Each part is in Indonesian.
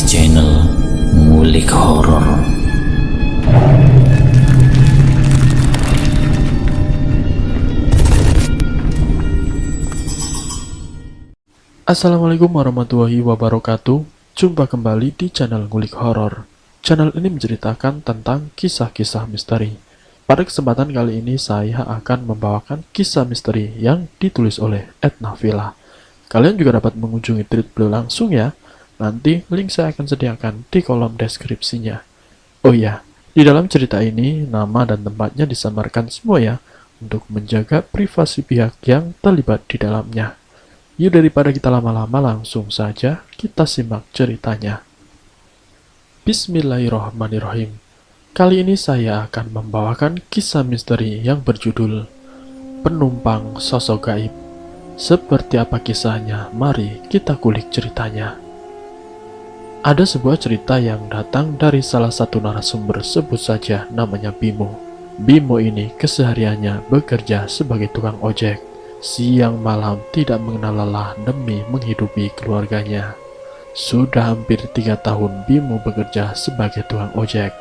channel Ngulik Horor. Assalamualaikum warahmatullahi wabarakatuh. Jumpa kembali di channel Ngulik Horor. Channel ini menceritakan tentang kisah-kisah misteri. Pada kesempatan kali ini saya akan membawakan kisah misteri yang ditulis oleh Edna Villa. Kalian juga dapat mengunjungi tweet beliau langsung ya. Nanti link saya akan sediakan di kolom deskripsinya. Oh iya, di dalam cerita ini nama dan tempatnya disamarkan semua ya, untuk menjaga privasi pihak yang terlibat di dalamnya. Yuk daripada kita lama-lama langsung saja kita simak ceritanya. Bismillahirrahmanirrahim. Kali ini saya akan membawakan kisah misteri yang berjudul Penumpang Sosok Gaib. Seperti apa kisahnya? Mari kita kulik ceritanya. Ada sebuah cerita yang datang dari salah satu narasumber, sebut saja namanya Bimo. Bimo ini kesehariannya bekerja sebagai tukang ojek. Siang malam tidak mengenal lelah demi menghidupi keluarganya. Sudah hampir 3 tahun Bimo bekerja sebagai tukang ojek,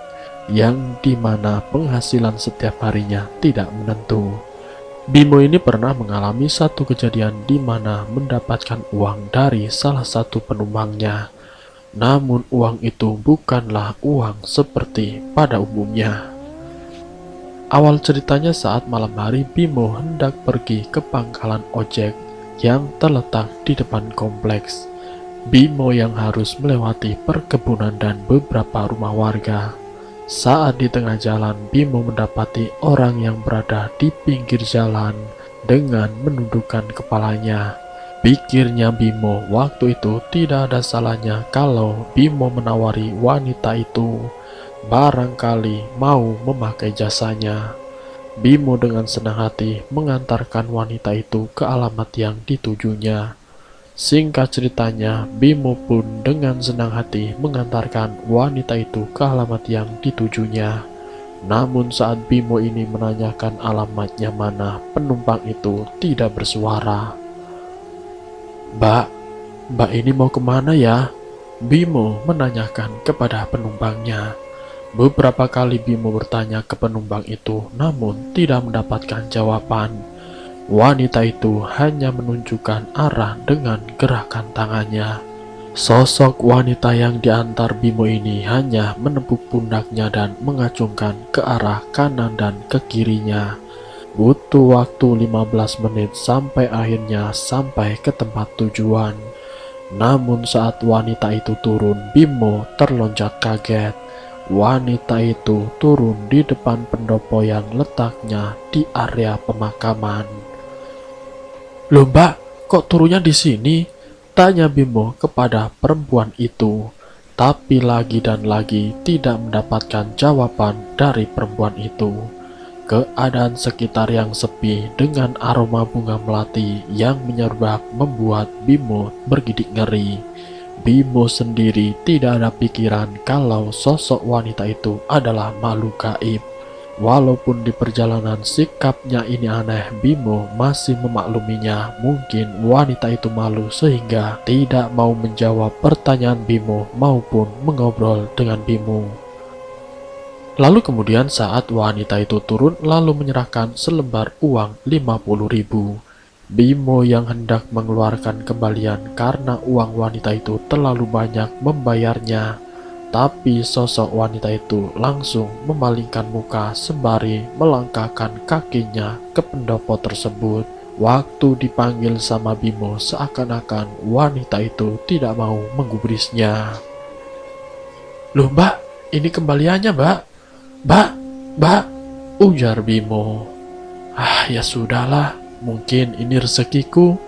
yang dimana penghasilan setiap harinya tidak menentu. Bimo ini pernah mengalami satu kejadian di mana mendapatkan uang dari salah satu penumpangnya. Namun uang itu bukanlah uang seperti pada umumnya. Awal ceritanya saat malam hari Bimo hendak pergi ke pangkalan ojek yang terletak di depan kompleks. Bimo yang harus melewati perkebunan dan beberapa rumah warga. Saat di tengah jalan, Bimo mendapati orang yang berada di pinggir jalan dengan menundukkan kepalanya. Pikirnya Bimo, waktu itu tidak ada salahnya kalau Bimo menawari wanita itu barangkali mau memakai jasanya. Bimo dengan senang hati mengantarkan wanita itu ke alamat yang ditujunya. Singkat ceritanya, Bimo pun dengan senang hati mengantarkan wanita itu ke alamat yang ditujunya. Namun saat Bimo ini menanyakan alamatnya mana, penumpang itu tidak bersuara. Mbak ini mau kemana ya? Bimo menanyakan kepada penumpangnya. Beberapa kali Bimo bertanya ke penumpang itu, namun tidak mendapatkan jawaban. Wanita itu hanya menunjukkan arah dengan gerakan tangannya. Sosok wanita yang diantar Bimo ini hanya menepuk pundaknya dan mengacungkan ke arah kanan dan ke kirinya. Butuh waktu 15 menit sampai akhirnya sampai ke tempat tujuan. Namun saat wanita itu turun, Bimo terlonjak kaget. Wanita itu turun di depan pendopo yang letaknya di area pemakaman. "Loh mbak, kok turunnya di sini?" tanya Bimo kepada perempuan itu. Tapi lagi dan lagi tidak mendapatkan jawaban dari perempuan itu. Keadaan sekitar yang sepi dengan aroma bunga melati yang menyerbak membuat Bimo bergidik ngeri. Bimo sendiri tidak ada pikiran kalau sosok wanita itu adalah makhluk gaib. Walaupun di perjalanan sikapnya ini aneh, Bimo masih memakluminya. Mungkin wanita itu malu sehingga tidak mau menjawab pertanyaan Bimo maupun mengobrol dengan Bimo. Lalu kemudian saat wanita itu turun lalu menyerahkan selembar uang 50.000. Bimo yang hendak mengeluarkan kembalian karena uang wanita itu terlalu banyak membayarnya. Tapi sosok wanita itu langsung memalingkan muka sembari melangkahkan kakinya ke pendopo tersebut. Waktu dipanggil sama Bimo seakan-akan wanita itu tidak mau menggubrisnya. "Loh mbak, ini kembaliannya mbak. Mbak, ujar Bimo. Ya sudahlah, mungkin ini rezekiku,"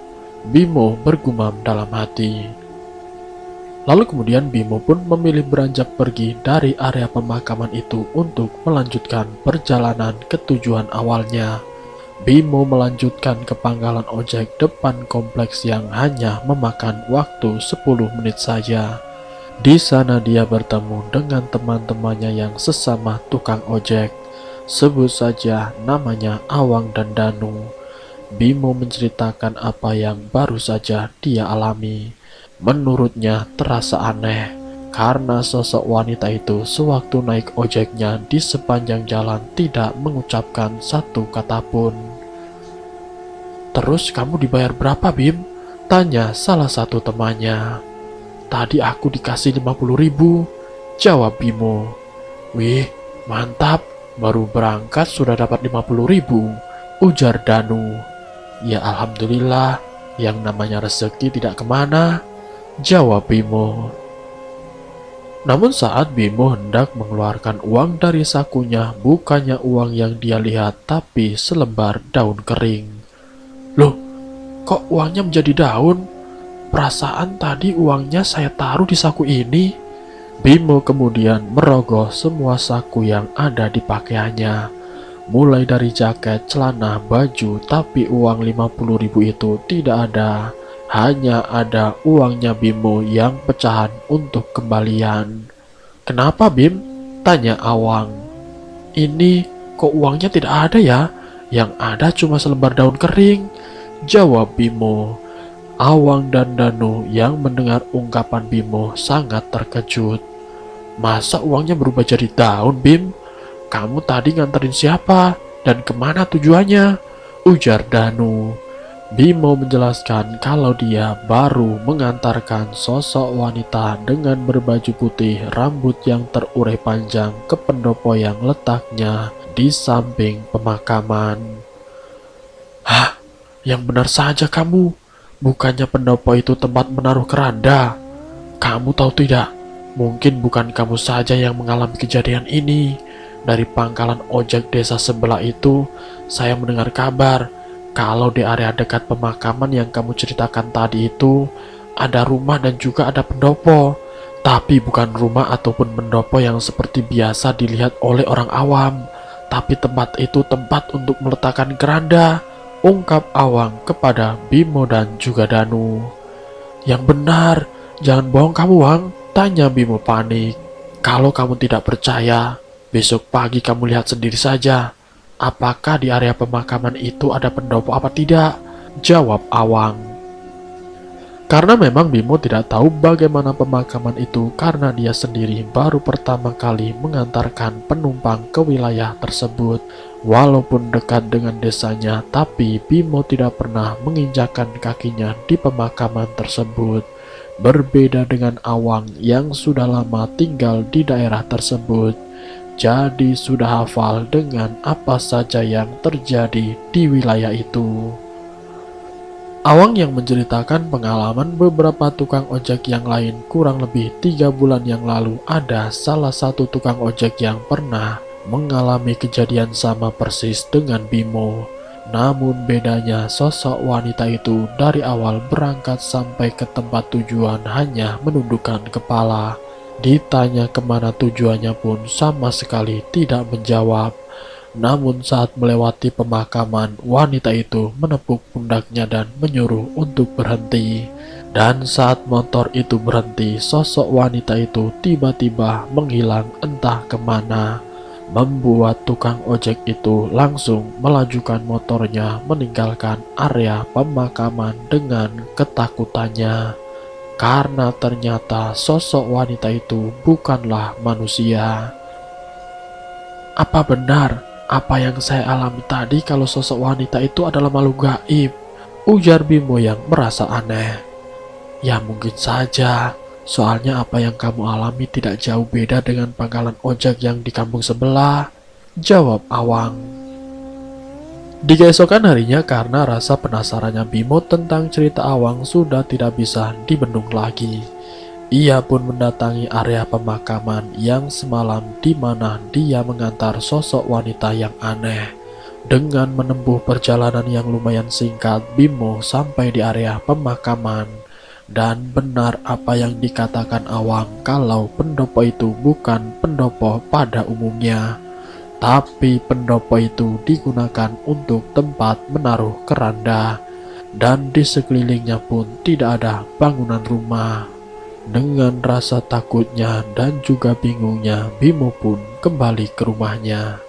Bimo bergumam dalam hati. Lalu kemudian Bimo pun memilih beranjak pergi dari area pemakaman itu untuk melanjutkan perjalanan ke tujuan awalnya. Bimo melanjutkan ke pangkalan ojek depan kompleks yang hanya memakan waktu 10 menit saja. Di sana dia bertemu dengan teman-temannya yang sesama tukang ojek. Sebut saja namanya Awang dan Danu. Bimo menceritakan apa yang baru saja dia alami. Menurutnya terasa aneh karena sosok wanita itu sewaktu naik ojeknya di sepanjang jalan tidak mengucapkan satu kata pun. "Terus kamu dibayar berapa, Bim?" tanya salah satu temannya. "Tadi aku dikasih 50.000, jawab Bimo. "Wih, mantap, baru berangkat sudah dapat 50.000, ujar Danu. "Ya alhamdulillah, yang namanya rezeki tidak kemana," jawab Bimo. Namun saat Bimo hendak mengeluarkan uang dari sakunya, bukannya uang yang dia lihat, tapi selembar daun kering. "Loh, kok uangnya menjadi daun? Perasaan tadi uangnya saya taruh di saku ini." Bimo kemudian merogoh semua saku yang ada di pakaiannya, mulai dari jaket, celana, baju, tapi uang 50.000 itu tidak ada. Hanya ada uangnya Bimo yang pecahan untuk kembalian. "Kenapa, Bim?" tanya Awang. "Ini kok uangnya tidak ada ya? Yang ada cuma selembar daun kering," jawab Bimo. Awang dan Danu yang mendengar ungkapan Bimo sangat terkejut. "Masa uangnya berubah jadi daun, Bim? Kamu tadi nganterin siapa? Dan kemana tujuannya?" ujar Danu. Bimo menjelaskan kalau dia baru mengantarkan sosok wanita dengan berbaju putih, rambut yang terurai panjang ke pendopo yang letaknya di samping pemakaman. "Hah? Yang benar saja kamu. Bukannya pendopo itu tempat menaruh keranda? Kamu tahu tidak? Mungkin bukan kamu saja yang mengalami kejadian ini. Dari pangkalan ojek desa sebelah itu, saya mendengar kabar kalau di area dekat pemakaman yang kamu ceritakan tadi itu, ada rumah dan juga ada pendopo. Tapi bukan rumah ataupun pendopo yang seperti biasa dilihat oleh orang awam. Tapi tempat itu tempat untuk meletakkan keranda," ungkap Awang kepada Bimo dan juga Danu. "Yang benar, jangan bohong kamu, Wang," tanya Bimo panik. "Kalau kamu tidak percaya, besok pagi kamu lihat sendiri saja. Apakah di area pemakaman itu ada pendopo apa tidak?" jawab Awang. Karena memang Bimo tidak tahu bagaimana pemakaman itu karena dia sendiri baru pertama kali mengantarkan penumpang ke wilayah tersebut. Walaupun dekat dengan desanya, tapi Bimo tidak pernah menginjakkan kakinya di pemakaman tersebut. Berbeda dengan Awang yang sudah lama tinggal di daerah tersebut, jadi sudah hafal dengan apa saja yang terjadi di wilayah itu. Awang yang menceritakan pengalaman beberapa tukang ojek yang lain kurang lebih 3 bulan yang lalu, ada salah satu tukang ojek yang pernah mengalami kejadian sama persis dengan Bimo. Namun bedanya sosok wanita itu dari awal berangkat sampai ke tempat tujuan hanya menundukkan kepala. Ditanya kemana tujuannya pun sama sekali tidak menjawab. Namun saat melewati pemakaman, wanita itu menepuk pundaknya dan menyuruh untuk berhenti. Dan saat motor itu berhenti, sosok wanita itu tiba-tiba menghilang entah kemana, membuat tukang ojek itu langsung melajukan motornya meninggalkan area pemakaman dengan ketakutannya. Karena ternyata sosok wanita itu bukanlah manusia. "Apa benar apa yang saya alami tadi kalau sosok wanita itu adalah makhluk gaib?" ujar Bimo yang merasa aneh. "Ya mungkin saja, soalnya apa yang kamu alami tidak jauh beda dengan pangkalan ojek yang di kampung sebelah," jawab Awang. Di keesokan harinya, karena rasa penasarannya Bimo tentang cerita Awang sudah tidak bisa dibendung lagi, ia pun mendatangi area pemakaman yang semalam di mana dia mengantar sosok wanita yang aneh. Dengan menempuh perjalanan yang lumayan singkat, Bimo sampai di area pemakaman. Dan benar apa yang dikatakan Awang kalau pendopo itu bukan pendopo pada umumnya, tapi pendopo itu digunakan untuk tempat menaruh keranda, dan di sekelilingnya pun tidak ada bangunan rumah. Dengan rasa takutnya dan juga bingungnya, Bimo pun kembali ke rumahnya.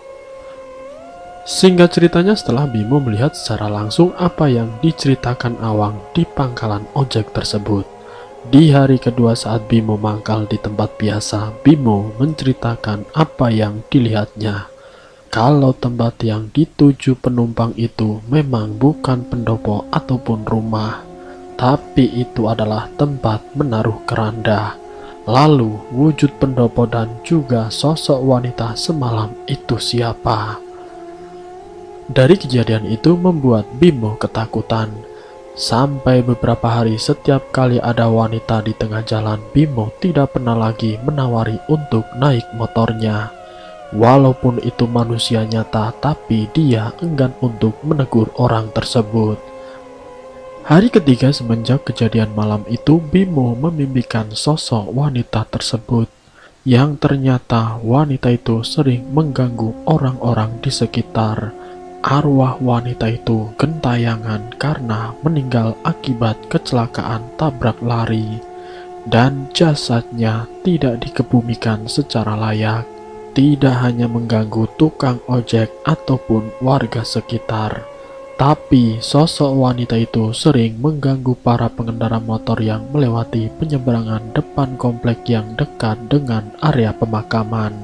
Singkat ceritanya, setelah Bimo melihat secara langsung apa yang diceritakan Awang di pangkalan ojek tersebut, Di hari kedua saat Bimo mangkal di tempat biasa, Bimo menceritakan apa yang dilihatnya. Kalau tempat yang dituju penumpang itu memang bukan pendopo ataupun rumah, tapi itu adalah tempat menaruh keranda. Lalu wujud pendopo dan juga sosok wanita semalam itu siapa? Dari kejadian itu membuat Bimo ketakutan. Sampai beberapa hari setiap kali ada wanita di tengah jalan, Bimo tidak pernah lagi menawari untuk naik motornya. Walaupun itu manusia nyata, tapi dia enggan untuk menegur orang tersebut. Hari ketiga semenjak kejadian malam itu, Bimo memimpikan sosok wanita tersebut, yang ternyata wanita itu sering mengganggu orang-orang di sekitar. Arwah wanita itu gentayangan karena meninggal akibat kecelakaan tabrak lari, dan jasadnya tidak dikebumikan secara layak. Tidak hanya mengganggu tukang ojek ataupun warga sekitar, tapi sosok wanita itu sering mengganggu para pengendara motor yang melewati penyeberangan depan komplek yang dekat dengan area pemakaman,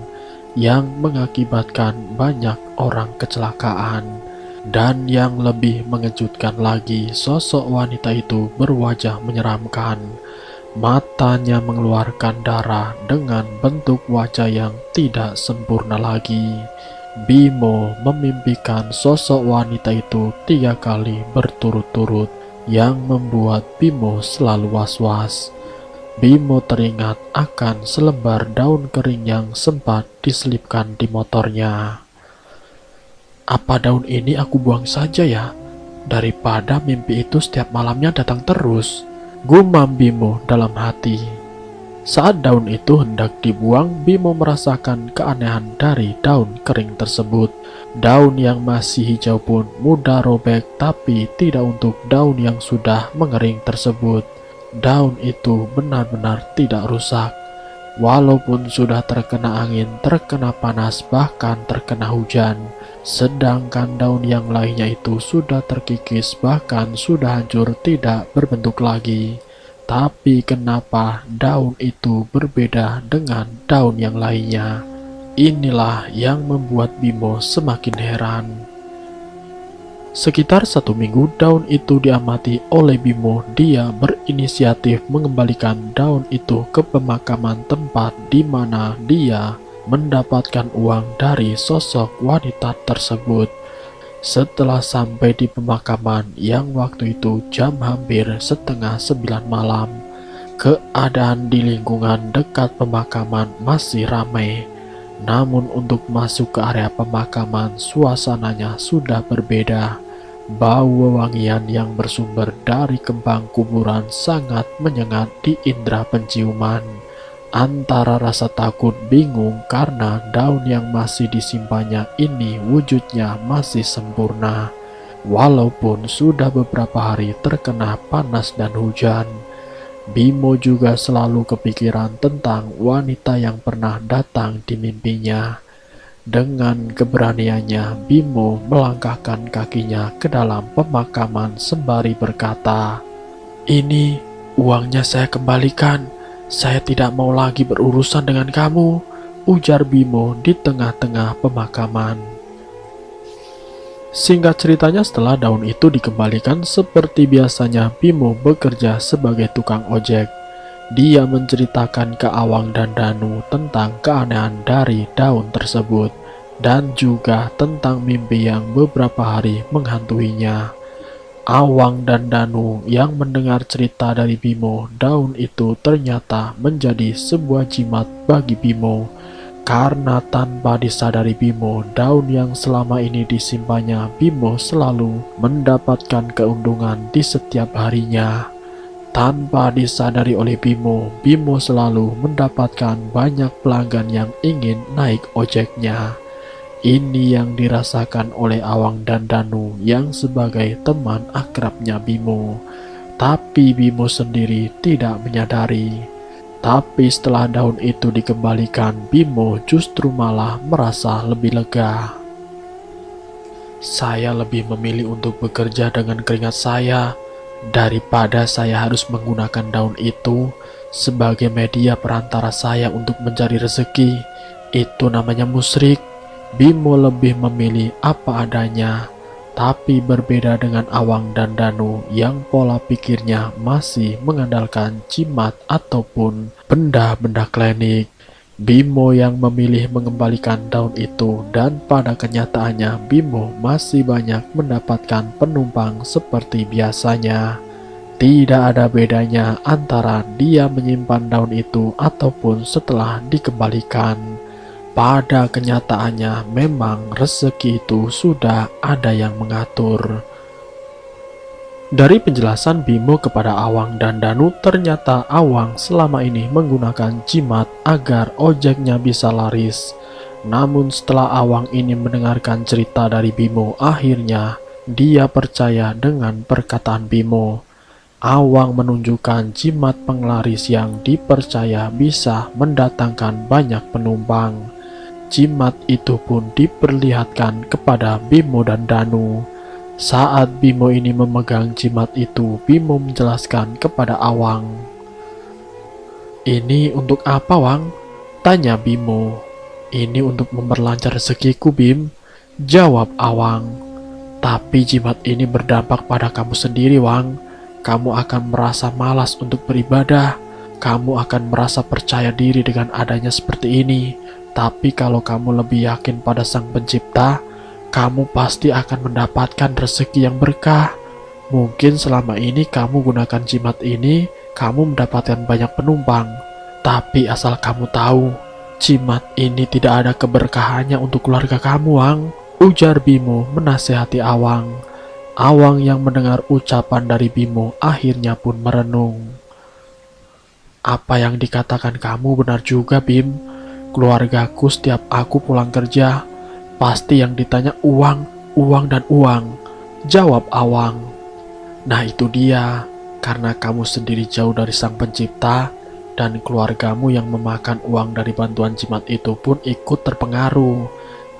yang mengakibatkan banyak orang kecelakaan. Dan yang lebih mengejutkan lagi, sosok wanita itu berwajah menyeramkan. Matanya mengeluarkan darah dengan bentuk wajah yang tidak sempurna lagi. Bimo memimpikan sosok wanita itu 3 kali berturut-turut, yang membuat Bimo selalu was-was. Bimo teringat akan selembar daun kering yang sempat diselipkan di motornya. Apa daun ini aku buang saja ya, daripada mimpi itu setiap malamnya datang terus, gumam Bimo dalam hati. Saat daun itu hendak dibuang, Bimo merasakan keanehan dari daun kering tersebut. Daun yang masih hijau pun mudah robek, tapi tidak untuk daun yang sudah mengering tersebut. Daun itu benar-benar tidak rusak. Walaupun sudah terkena angin, terkena panas, bahkan terkena hujan. Sedangkan daun yang lainnya itu sudah terkikis, bahkan sudah hancur, tidak berbentuk lagi. Tapi kenapa daun itu berbeda dengan daun yang lainnya? Inilah yang membuat Bimo semakin heran. Sekitar 1 minggu daun itu diamati oleh Bimo. Dia berinisiatif mengembalikan daun itu ke pemakaman tempat di mana dia mendapatkan uang dari sosok wanita tersebut. Setelah sampai di pemakaman yang waktu itu jam hampir setengah 9 malam, keadaan di lingkungan dekat pemakaman masih ramai. Namun untuk masuk ke area pemakaman, suasananya sudah berbeda. Bau wewangian yang bersumber dari kembang kuburan sangat menyengat di indera penciuman. Antara rasa takut, bingung karena daun yang masih disimpannya ini wujudnya masih sempurna, walaupun sudah beberapa hari terkena panas dan hujan. Bimo juga selalu kepikiran tentang wanita yang pernah datang di mimpinya. Dengan keberaniannya, Bimo melangkahkan kakinya ke dalam pemakaman sembari berkata, "Ini uangnya saya kembalikan. Saya tidak mau lagi berurusan dengan kamu," ujar Bimo di tengah-tengah pemakaman. Singkat ceritanya, setelah daun itu dikembalikan, seperti biasanya Bimo bekerja sebagai tukang ojek. Dia menceritakan ke Awang dan Danu tentang keanehan dari daun tersebut, dan juga tentang mimpi yang beberapa hari menghantuinya. Awang dan Danu yang mendengar cerita dari Bimo, daun itu ternyata menjadi sebuah jimat bagi Bimo. Karena tanpa disadari Bimo, daun yang selama ini disimpannya, Bimo selalu mendapatkan keuntungan di setiap harinya. Tanpa disadari oleh Bimo, Bimo selalu mendapatkan banyak pelanggan yang ingin naik ojeknya. Ini yang dirasakan oleh Awang dan Danu yang sebagai teman akrabnya Bimo. Tapi Bimo sendiri tidak menyadari. Tapi setelah daun itu dikembalikan, Bimo justru malah merasa lebih lega. "Saya lebih memilih untuk bekerja dengan keringat saya Daripada saya harus menggunakan daun itu sebagai media perantara saya untuk mencari rezeki, itu namanya musyrik. Bimo lebih memilih apa adanya, tapi berbeda dengan Awang dan Danu yang pola pikirnya masih mengandalkan jimat ataupun benda-benda klinik. Bimo yang memilih mengembalikan daun itu, dan pada kenyataannya Bimo masih banyak mendapatkan penumpang seperti biasanya. Tidak ada bedanya antara dia menyimpan daun itu ataupun setelah dikembalikan. Pada kenyataannya memang rezeki itu sudah ada yang mengatur. Dari penjelasan Bimo kepada Awang dan Danu, ternyata Awang selama ini menggunakan jimat agar ojeknya bisa laris. Namun setelah Awang ini mendengarkan cerita dari Bimo, akhirnya dia percaya dengan perkataan Bimo. Awang menunjukkan jimat penglaris yang dipercaya bisa mendatangkan banyak penumpang. Jimat itu pun diperlihatkan kepada Bimo dan Danu. Saat Bimo ini memegang jimat itu, Bimo menjelaskan kepada Awang. "Ini untuk apa, Wang?" tanya Bimo. "Ini untuk memperlancar rezekiku, Bim," jawab Awang. "Tapi jimat ini berdampak pada kamu sendiri, Wang. Kamu akan merasa malas untuk beribadah. Kamu akan merasa percaya diri dengan adanya seperti ini. Tapi kalau kamu lebih yakin pada Sang Pencipta, kamu pasti akan mendapatkan rezeki yang berkah. Mungkin selama ini kamu gunakan jimat ini, kamu mendapatkan banyak penumpang. Tapi asal kamu tahu, jimat ini tidak ada keberkahannya untuk keluarga kamu, Wang," ujar Bimo menasehati Awang. Awang yang mendengar ucapan dari Bimo akhirnya pun merenung. "Apa yang dikatakan kamu benar juga, Bim. Keluargaku setiap aku pulang kerja, pasti yang ditanya uang, uang, dan uang," jawab Awang. "Nah itu dia, karena kamu sendiri jauh dari Sang Pencipta, dan keluargamu yang memakan uang dari bantuan jimat itu pun ikut terpengaruh.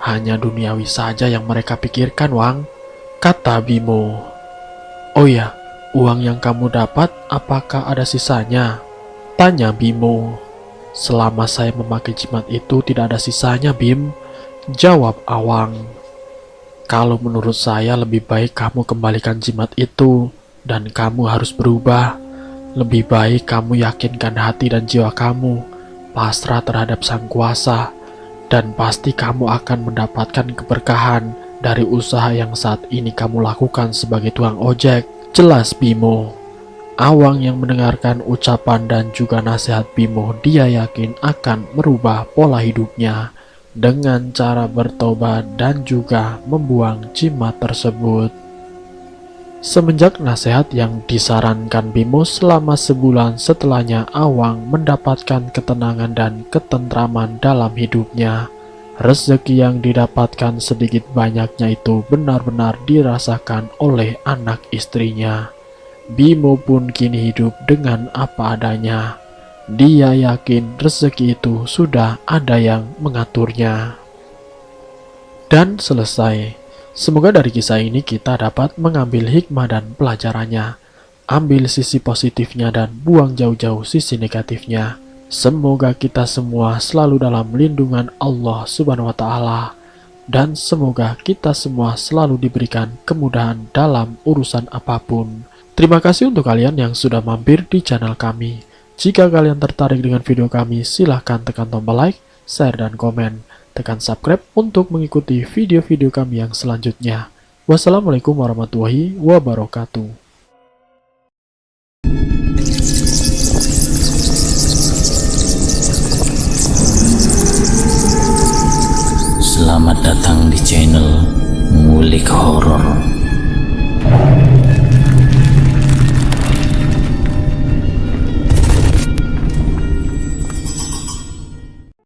Hanya duniawi saja yang mereka pikirkan, Wang," kata Bimo. "Oh ya, uang yang kamu dapat apakah ada sisanya?" tanya Bimo. "Selama saya memakai jimat itu tidak ada sisanya, Bim," jawab Awang. "Kalau menurut saya lebih baik kamu kembalikan jimat itu, dan kamu harus berubah. Lebih baik kamu yakinkan hati dan jiwa kamu pasrah terhadap Sang Kuasa, dan pasti kamu akan mendapatkan keberkahan dari usaha yang saat ini kamu lakukan sebagai tukang ojek," jelas Bimo. Awang yang mendengarkan ucapan dan juga nasihat Bimo, dia yakin akan merubah pola hidupnya dengan cara bertobat dan juga membuang jimat tersebut. Semenjak nasihat yang disarankan Bimo, selama sebulan setelahnya Awang mendapatkan ketenangan dan ketentraman dalam hidupnya. Rezeki yang didapatkan sedikit banyaknya itu benar-benar dirasakan oleh anak istrinya. Bimo pun kini hidup dengan apa adanya. Dia yakin rezeki itu sudah ada yang mengaturnya. Dan selesai. Semoga dari kisah ini kita dapat mengambil hikmah dan pelajarannya. Ambil sisi positifnya dan buang jauh-jauh sisi negatifnya. Semoga kita semua selalu dalam lindungan Allah Subhanahu wa Ta'ala, dan semoga kita semua selalu diberikan kemudahan dalam urusan apapun. Terima kasih untuk kalian yang sudah mampir di channel kami. Jika kalian tertarik dengan video kami, silahkan tekan tombol like, share, dan komen. Tekan subscribe untuk mengikuti video-video kami yang selanjutnya. Wassalamualaikum warahmatullahi wabarakatuh.